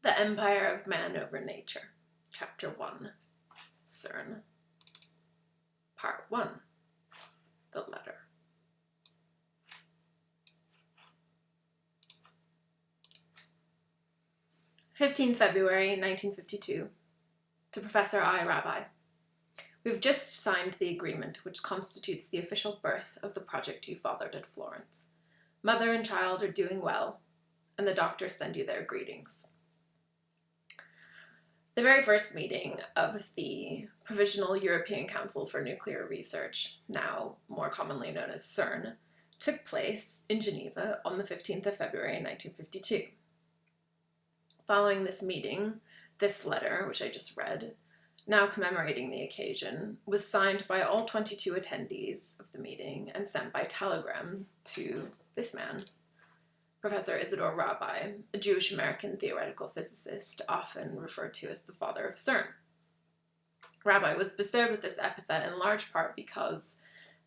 The Empire of Man over Nature, Chapter 1, CERN, Part 1, The Letter. 15 February 1952. To Professor I. Rabbi. We've just signed the agreement which constitutes the official birth of the project you fathered at Florence. Mother and child are doing well, and the doctors send you their greetings. The very first meeting of the Provisional European Council for Nuclear Research, now more commonly known as CERN, took place in Geneva on the 15th of February 1952. Following this meeting, this letter, which I just read, now commemorating the occasion, was signed by all 22 attendees of the meeting and sent by telegram to this man, Professor Isidor Rabbi, a Jewish-American theoretical physicist often referred to as the father of CERN. Rabbi was bestowed with this epithet in large part because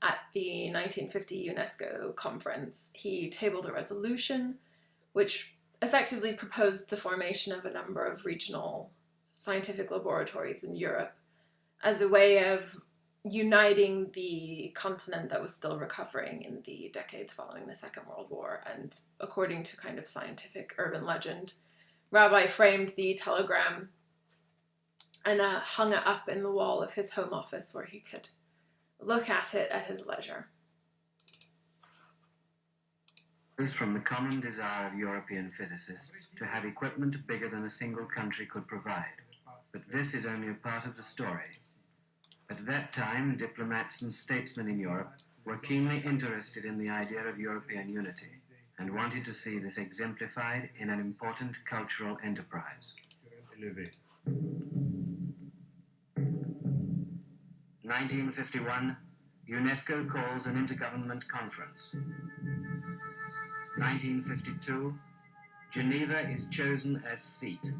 at the 1950 UNESCO conference, he tabled a resolution which effectively proposed the formation of a number of regional scientific laboratories in Europe as a way of uniting the continent that was still recovering in the decades following the Second World War. And according to kind of scientific urban legend, Rabbi framed the telegram and hung it up in the wall of his home office where he could look at it at his leisure. Is from the common desire of European physicists to have equipment bigger than a single country could provide. But this is only a part of the story. At that time, diplomats and statesmen in Europe were keenly interested in the idea of European unity and wanted to see this exemplified in an important cultural enterprise. 1951, UNESCO calls an intergovernment conference. 1952, Geneva is chosen as seat.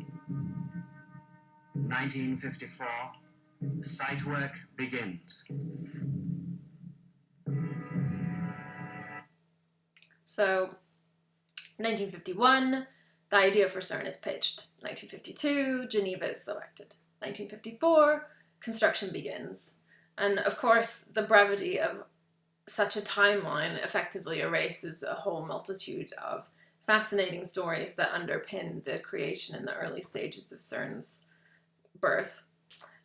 1954, site work begins. So, 1951, the idea for CERN is pitched. 1952, Geneva is selected. 1954, construction begins. And of course, the brevity of such a timeline effectively erases a whole multitude of fascinating stories that underpin the creation in the early stages of CERN's birth.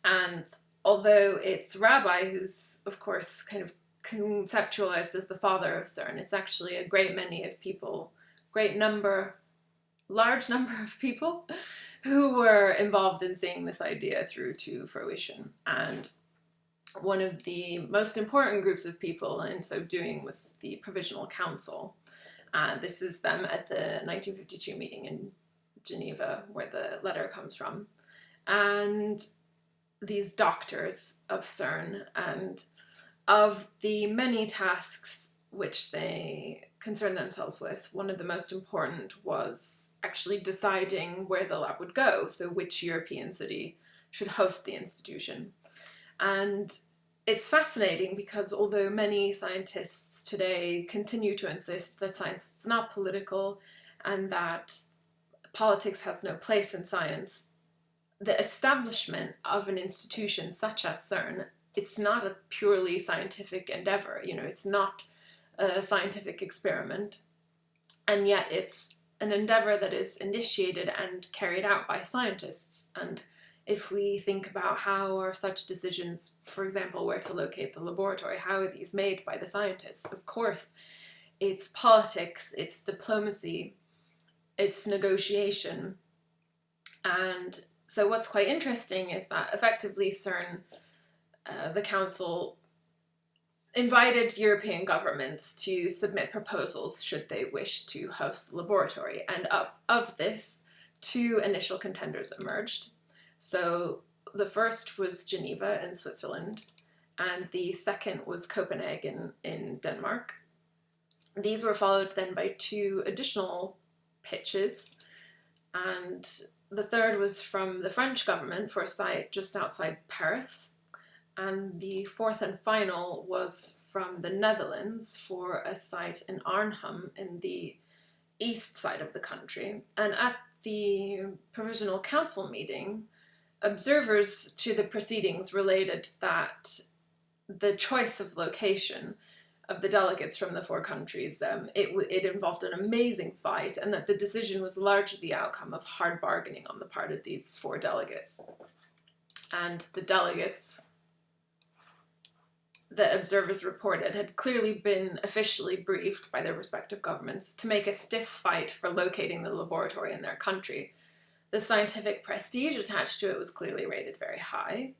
And although it's Rabbi who's, of course, kind of conceptualized as the father of CERN, it's actually a great many of people, large number of people who were involved in seeing this idea through to fruition. And one of the most important groups of people in so doing was the Provisional Council. This is them at the 1952 meeting in Geneva, where the letter comes from. And these doctors of CERN, and of the many tasks which they concerned themselves with, one of the most important was actually deciding where the lab would go, so which European city should host the institution. And it's fascinating because although many scientists today continue to insist that science is not political and that politics has no place in science, the establishment of an institution such as CERN, it's not a purely scientific endeavor. It's not a scientific experiment, and yet it's an endeavor that is initiated and carried out by scientists. And if we think about how are such decisions, for example, where to locate the laboratory, how are these made by the scientists? Of course, it's politics, it's diplomacy, it's negotiation. And so what's quite interesting is that effectively CERN, the council, invited European governments to submit proposals should they wish to host the laboratory. And of this, two initial contenders emerged. So the first was Geneva in Switzerland, and the second was Copenhagen in Denmark. These were followed then by two additional pitches, and the third was from the French government for a site just outside Paris, and the fourth and final was from the Netherlands for a site in Arnhem in the east side of the country. And at the Provisional Council meeting, observers to the proceedings related that the choice of location of the delegates from the four countries, it involved an amazing fight, and that the decision was largely the outcome of hard bargaining on the part of these four delegates. And the delegates, the observers reported, had clearly been officially briefed by their respective governments to make a stiff fight for locating the laboratory in their country. The scientific prestige attached to it was clearly rated very high.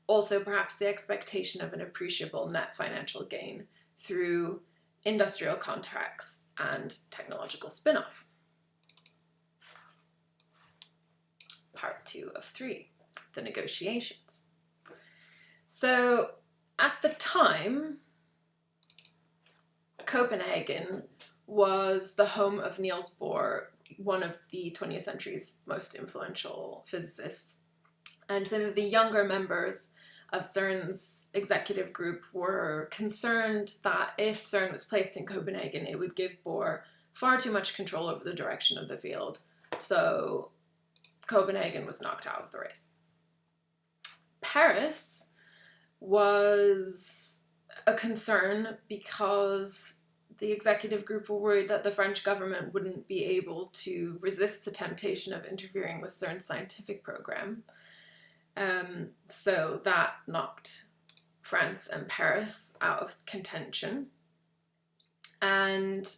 Also, perhaps the expectation of an appreciable net financial gain through industrial contracts and technological spin-off. Part 2 of 3, the negotiations. So, at the time, Copenhagen was the home of Niels Bohr, one of the 20th century's most influential physicists. And some of the younger members of CERN's executive group were concerned that if CERN was placed in Copenhagen, it would give Bohr far too much control over the direction of the field. So Copenhagen was knocked out of the race. Paris was a concern because the executive group were worried that the French government wouldn't be able to resist the temptation of interfering with CERN's scientific program. So that knocked France and Paris out of contention. And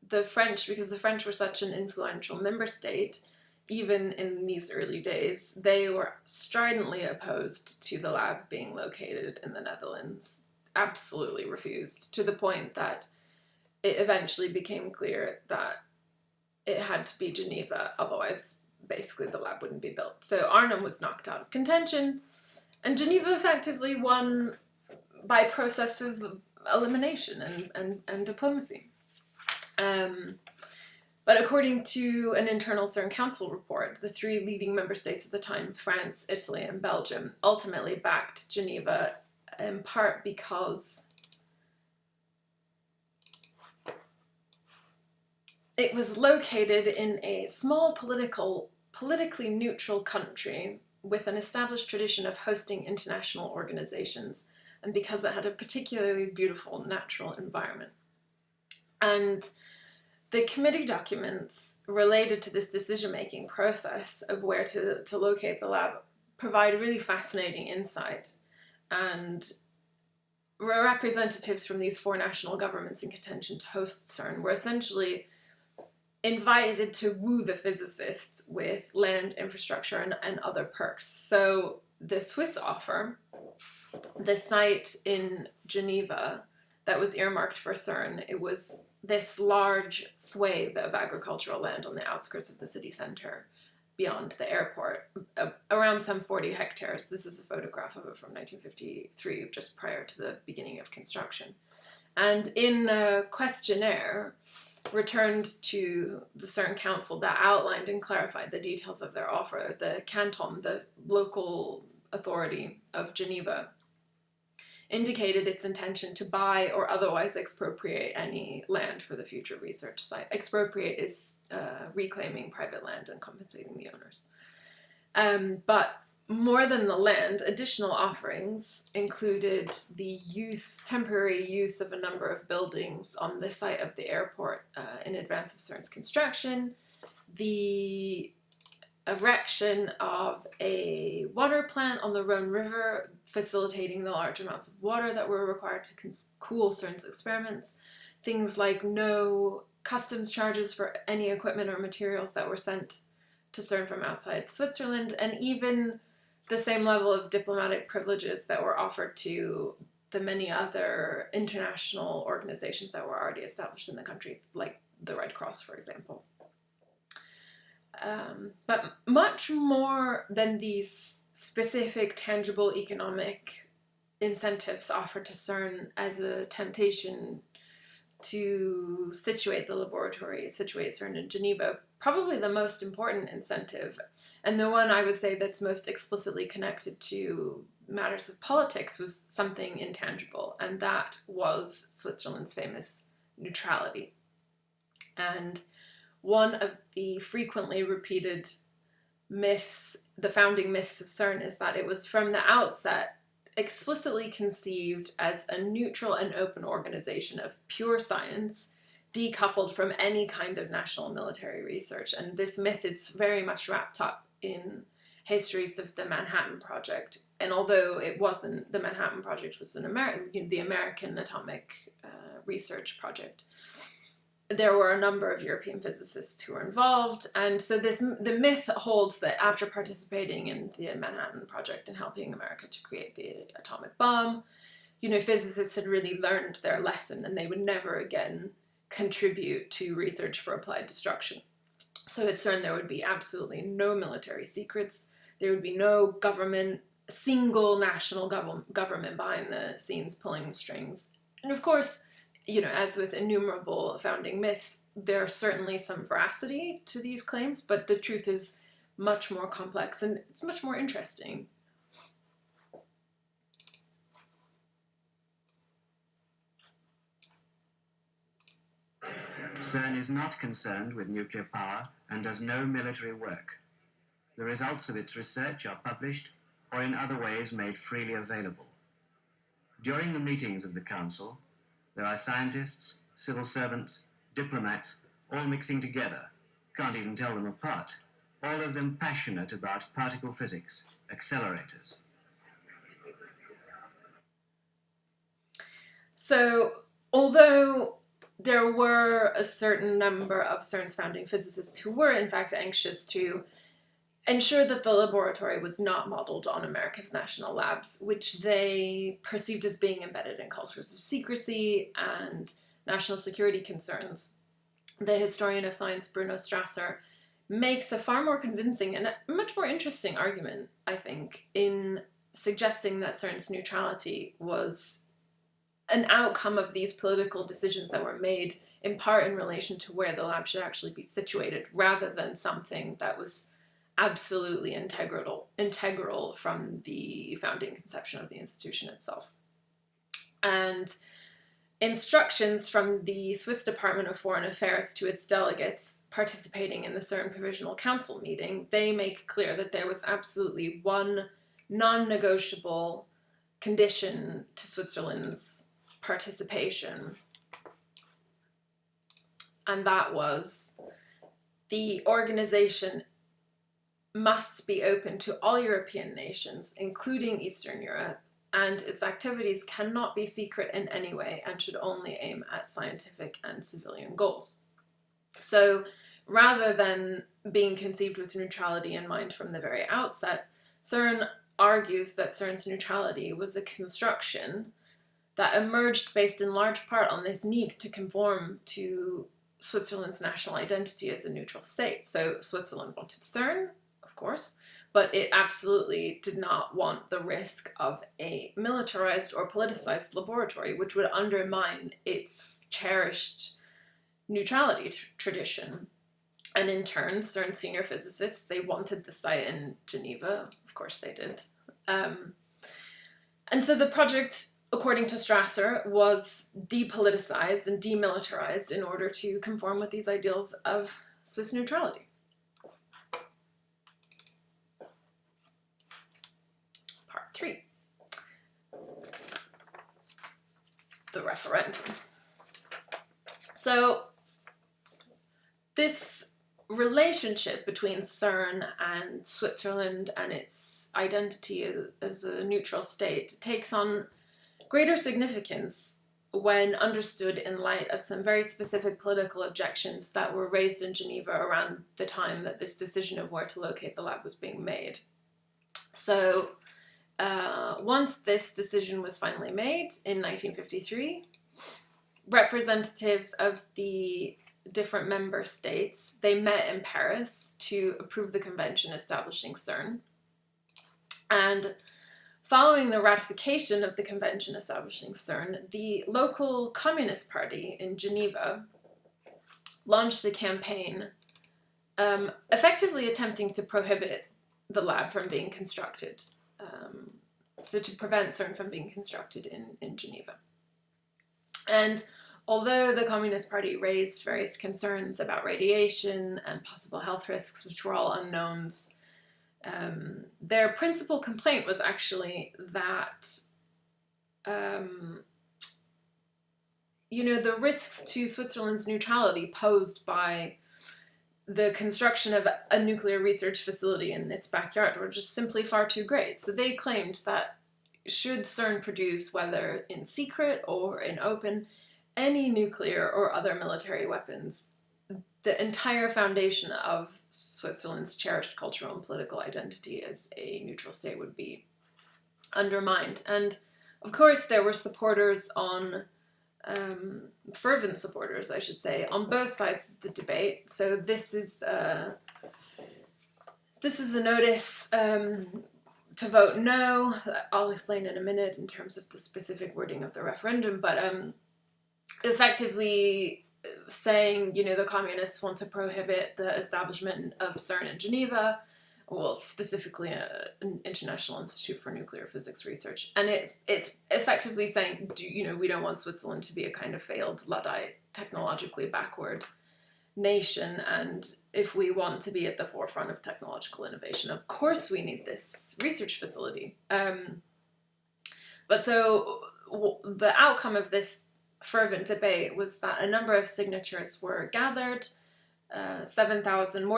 the French, because the French were such an influential member state, even in these early days, they were stridently opposed to the lab being located in the Netherlands. Absolutely refused, to the point that it eventually became clear that it had to be Geneva, otherwise basically the lab wouldn't be built. So Arnhem was knocked out of contention, and Geneva effectively won by process of elimination and diplomacy. But according to an internal CERN Council report, the three leading member states at the time, France, Italy, and Belgium, ultimately backed Geneva, in part because it was located in a small politically neutral country with an established tradition of hosting international organizations, and because it had a particularly beautiful natural environment. And the committee documents related to this decision-making process of where to locate the lab provide really fascinating insight. And representatives from these four national governments in contention to host CERN were essentially invited to woo the physicists with land, infrastructure, and other perks. So the Swiss offer, the site in Geneva that was earmarked for CERN, it was this large swathe of agricultural land on the outskirts of the city centre beyond the airport, around some 40 hectares. This is a photograph of it from 1953, just prior to the beginning of construction. And in a questionnaire returned to the CERN Council that outlined and clarified the details of their offer, the canton, the local authority of Geneva, indicated its intention to buy or otherwise expropriate any land for the future research site. Expropriate is reclaiming private land and compensating the owners. But more than the land, additional offerings included the temporary use of a number of buildings on the site of the airport in advance of CERN's construction, the erection of a water plant on the Rhone River, facilitating the large amounts of water that were required to cool CERN's experiments, things like no customs charges for any equipment or materials that were sent to CERN from outside Switzerland, and even the same level of diplomatic privileges that were offered to the many other international organizations that were already established in the country, like the Red Cross, for example. But much more than these specific, tangible economic incentives offered to CERN as a temptation to situate the laboratory, situate CERN in Geneva, probably the most important incentive, and the one I would say that's most explicitly connected to matters of politics, was something intangible, and that was Switzerland's famous neutrality. And one of the frequently repeated myths, the founding myths of CERN, is that it was from the outset explicitly conceived as a neutral and open organization of pure science, decoupled from any kind of national military research. And this myth is very much wrapped up in histories of the Manhattan Project. And although it wasn't, the Manhattan Project was the American atomic research project, there were a number of European physicists who were involved. And so the myth holds that after participating in the Manhattan Project and helping America to create the atomic bomb, physicists had really learned their lesson and they would never again contribute to research for applied destruction. So at CERN there would be absolutely no military secrets. There would be no single national government behind the scenes pulling strings. And of course, as with innumerable founding myths, there's certainly some veracity to these claims, but the truth is much more complex and it's much more interesting. CERN is not concerned with nuclear power and does no military work. The results of its research are published or in other ways made freely available. During the meetings of the Council, there are scientists, civil servants, diplomats, all mixing together. Can't even tell them apart. All of them passionate about particle physics, accelerators. So, although there were a certain number of CERN's founding physicists who were in fact anxious to ensure that the laboratory was not modeled on America's national labs, which they perceived as being embedded in cultures of secrecy and national security concerns, the historian of science Bruno Strasser makes a far more convincing and a much more interesting argument, I think, in suggesting that CERN's neutrality was an outcome of these political decisions that were made in part in relation to where the lab should actually be situated, rather than something that was absolutely integral from the founding conception of the institution itself. And instructions from the Swiss Department of Foreign Affairs to its delegates participating in the CERN Provisional Council meeting, they make clear that there was absolutely one non-negotiable condition to Switzerland's participation, and that was the organization must be open to all European nations, including Eastern Europe, and its activities cannot be secret in any way and should only aim at scientific and civilian goals. So rather than being conceived with neutrality in mind from the very outset, CERN argues that CERN's neutrality was a construction that emerged based in large part on this need to conform to Switzerland's national identity as a neutral state. So Switzerland wanted CERN, of course, but it absolutely did not want the risk of a militarized or politicized laboratory, which would undermine its cherished neutrality tradition. And in turn, CERN senior physicists, they wanted the site in Geneva. Of course they did. And so the project, according to Strasser, was depoliticized and demilitarized in order to conform with these ideals of Swiss neutrality. Part 3. The referendum. So this relationship between CERN and Switzerland and its identity as a neutral state takes on greater significance when understood in light of some very specific political objections that were raised in Geneva around the time that this decision of where to locate the lab was being made. So once this decision was finally made in 1953, representatives of the different member states, they met in Paris to approve the convention establishing CERN. And following the ratification of the convention establishing CERN, the local Communist Party in Geneva launched a campaign effectively attempting to prohibit the lab from being constructed, so to prevent CERN from being constructed in Geneva. And although the Communist Party raised various concerns about radiation and possible health risks, which were all unknowns, their principal complaint was actually that the risks to Switzerland's neutrality posed by the construction of a nuclear research facility in its backyard were just simply far too great. So they claimed that should CERN produce, whether in secret or in open, any nuclear or other military weapons, the entire foundation of Switzerland's cherished cultural and political identity as a neutral state would be undermined. And of course, there were supporters fervent supporters, I should say, on both sides of the debate. So this is a notice to vote no. I'll explain in a minute in terms of the specific wording of the referendum, but effectively saying, the communists want to prohibit the establishment of CERN in Geneva, well, specifically an International Institute for Nuclear Physics Research. And it's effectively saying, we don't want Switzerland to be a kind of failed Luddite, technologically backward nation, and if we want to be at the forefront of technological innovation, of course we need this research facility. But so the outcome of this fervent debate was that a number of signatures were gathered, more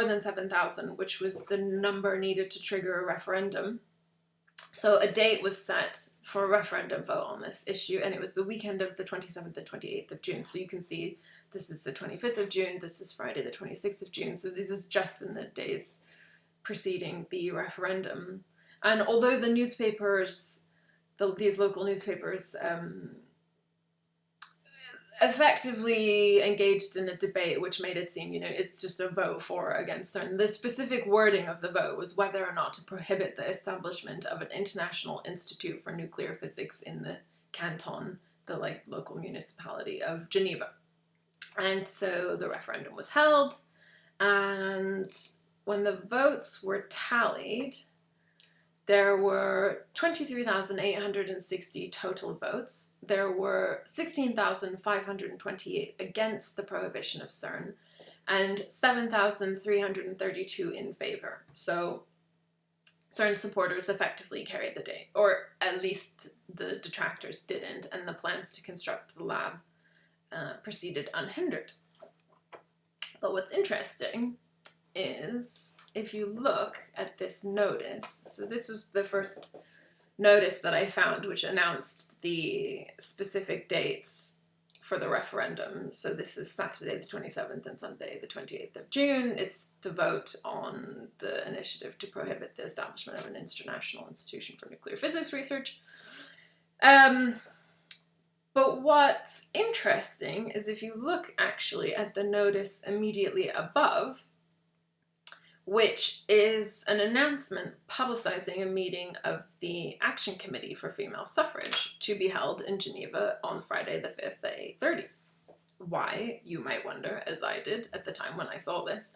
than 7,000, which was the number needed to trigger a referendum. So a date was set for a referendum vote on this issue, and it was the weekend of the 27th and 28th of June. So you can see this is the 25th of June, this is Friday the 26th of June, so this is just in the days preceding the referendum. And although the newspapers, these local newspapers, effectively engaged in a debate which made it seem, it's just a vote for or against CERN. The specific wording of the vote was whether or not to prohibit the establishment of an International Institute for Nuclear Physics in the canton, the local municipality of Geneva. And so the referendum was held, and when the votes were tallied, there were 23,860 total votes. There were 16,528 against the prohibition of CERN and 7,332 in favor. So CERN supporters effectively carried the day, or at least the detractors didn't, and the plans to construct the lab proceeded unhindered. But what's interesting is if you look at this notice, so this was the first notice that I found which announced the specific dates for the referendum. So this is Saturday the 27th and Sunday the 28th of June. It's to vote on the initiative to prohibit the establishment of an International Institution for Nuclear Physics Research. But what's interesting is if you look actually at the notice immediately above, which is an announcement publicizing a meeting of the Action Committee for Female Suffrage to be held in Geneva on Friday the 5th at 8:30. Why, you might wonder, as I did at the time when I saw this,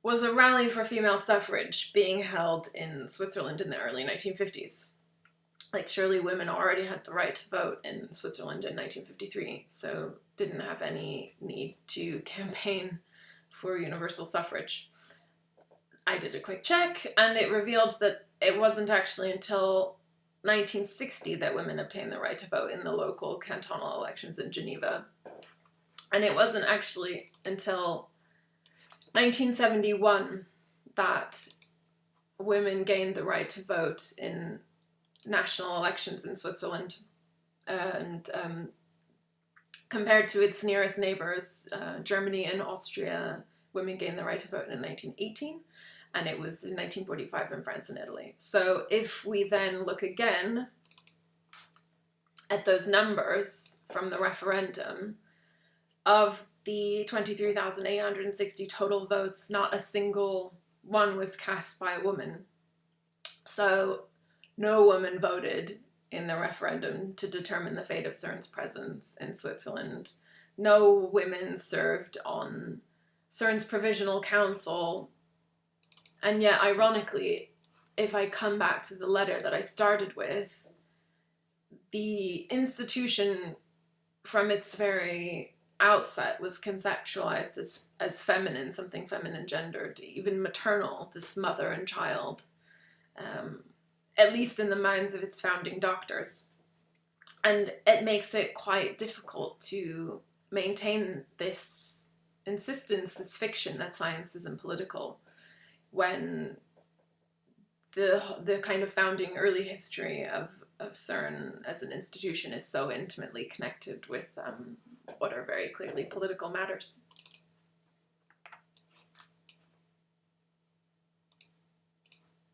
was a rally for female suffrage being held in Switzerland in the early 1950s. Surely women already had the right to vote in Switzerland in 1953, so didn't have any need to campaign for universal suffrage. I did a quick check, and it revealed that it wasn't actually until 1960 that women obtained the right to vote in the local cantonal elections in Geneva. And it wasn't actually until 1971 that women gained the right to vote in national elections in Switzerland. And compared to its nearest neighbors, Germany and Austria, women gained the right to vote in 1918. And it was in 1945 in France and Italy. So if we then look again at those numbers from the referendum, of the 23,860 total votes, not a single one was cast by a woman. So no woman voted in the referendum to determine the fate of CERN's presence in Switzerland. No women served on CERN's Provisional Council. And yet, ironically, if I come back to the letter that I started with, the institution from its very outset was conceptualized as feminine, something feminine gendered, even maternal, this mother and child, um, at least in the minds of its founding doctors. And it makes it quite difficult to maintain this insistence, this fiction that science isn't political, when the kind of founding early history of CERN as an institution is so intimately connected with what are very clearly political matters.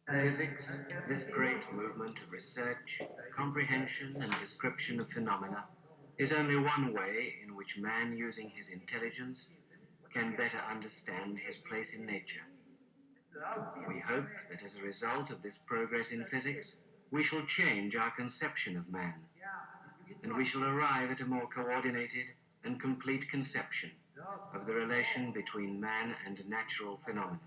Physics, this great movement of research, comprehension, and description of phenomena, is only one way in which man, using his intelligence, can better understand his place in nature. We hope that as a result of this progress in physics, we shall change our conception of man, and we shall arrive at a more coordinated and complete conception of the relation between man and natural phenomena.